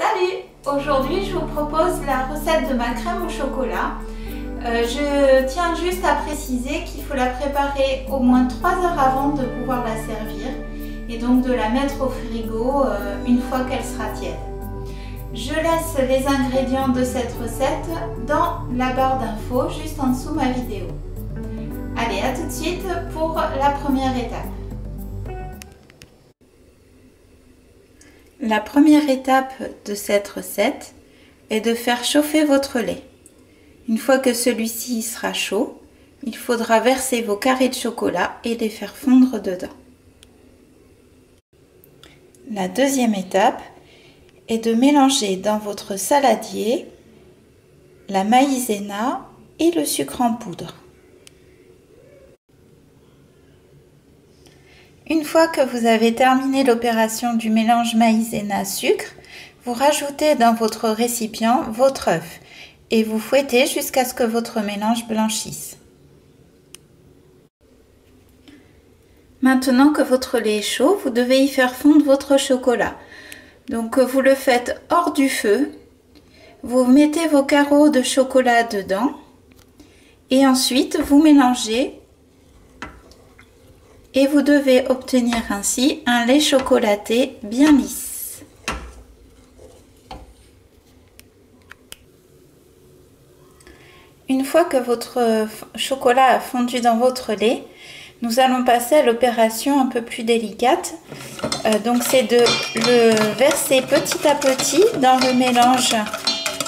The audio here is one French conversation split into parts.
Salut! Aujourd'hui, je vous propose la recette de ma crème au chocolat. Je tiens juste à préciser qu'il faut la préparer au moins 3 heures avant de pouvoir la servir et donc de la mettre au frigo une fois qu'elle sera tiède. Je laisse les ingrédients de cette recette dans la barre d'infos juste en dessous ma vidéo. Allez, à tout de suite pour la première étape. La première étape de cette recette est de faire chauffer votre lait. Une fois que celui-ci sera chaud, il faudra verser vos carrés de chocolat et les faire fondre dedans. La deuxième étape est de mélanger dans votre saladier la maïzena et le sucre en poudre. Une fois que vous avez terminé l'opération du mélange maïzena-sucre, vous rajoutez dans votre récipient votre œuf et vous fouettez jusqu'à ce que votre mélange blanchisse. Maintenant que votre lait est chaud, vous devez y faire fondre votre chocolat. Donc vous le faites hors du feu, vous mettez vos carreaux de chocolat dedans et ensuite vous mélangez. Et vous devez obtenir ainsi un lait chocolaté bien lisse. Une fois que votre chocolat a fondu dans votre lait, nous allons passer à l'opération un peu plus délicate. Donc c'est de le verser petit à petit dans le mélange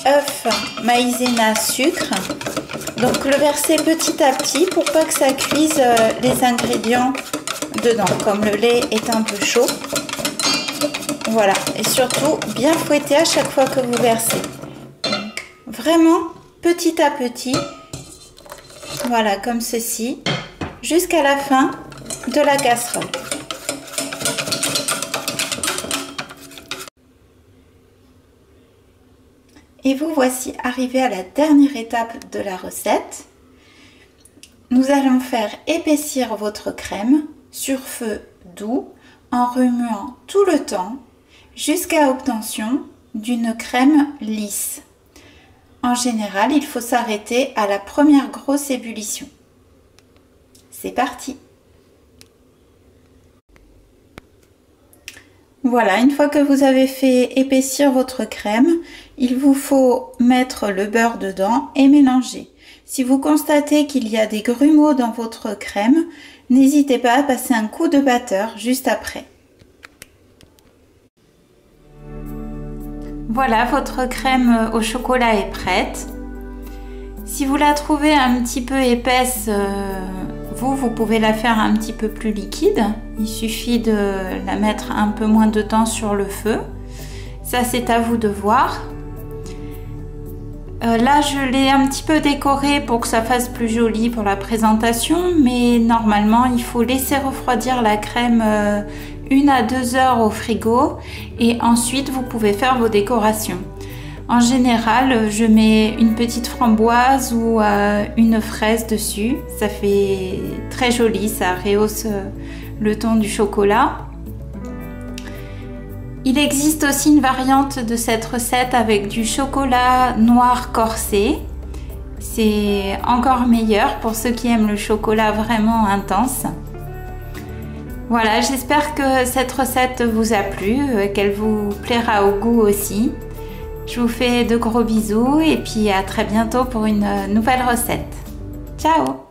œuf, maïzena, sucre. Donc le verser petit à petit pour pas que ça cuise les ingrédients dedans, comme le lait est un peu chaud. Voilà, et surtout bien fouetter à chaque fois que vous versez. Vraiment petit à petit, voilà, comme ceci, jusqu'à la fin de la casserole. Et vous voici arrivé à la dernière étape de la recette. Nous allons faire épaissir votre crème sur feu doux en remuant tout le temps jusqu'à obtention d'une crème lisse. En général, il faut s'arrêter à la première grosse ébullition. C'est parti! Voilà, une fois que vous avez fait épaissir votre crème, il vous faut mettre le beurre dedans et mélanger. Si vous constatez qu'il y a des grumeaux dans votre crème, n'hésitez pas à passer un coup de batteur juste après. Voilà, votre crème au chocolat est prête. Si vous la trouvez un petit peu épaisse, vous pouvez la faire un petit peu plus liquide. Il suffit de la mettre un peu moins de temps sur le feu. Ça, c'est à vous de voir. Là, je l'ai un petit peu décoré pour que ça fasse plus joli pour la présentation, mais normalement, il faut laisser refroidir la crème 1 à 2 heures au frigo et ensuite, vous pouvez faire vos décorations. En général, je mets une petite framboise ou une fraise dessus. Ça fait très joli, ça rehausse le ton du chocolat. Il existe aussi une variante de cette recette avec du chocolat noir corsé. C'est encore meilleur pour ceux qui aiment le chocolat vraiment intense. Voilà, j'espère que cette recette vous a plu, qu'elle vous plaira au goût aussi. Je vous fais de gros bisous et puis à très bientôt pour une nouvelle recette. Ciao!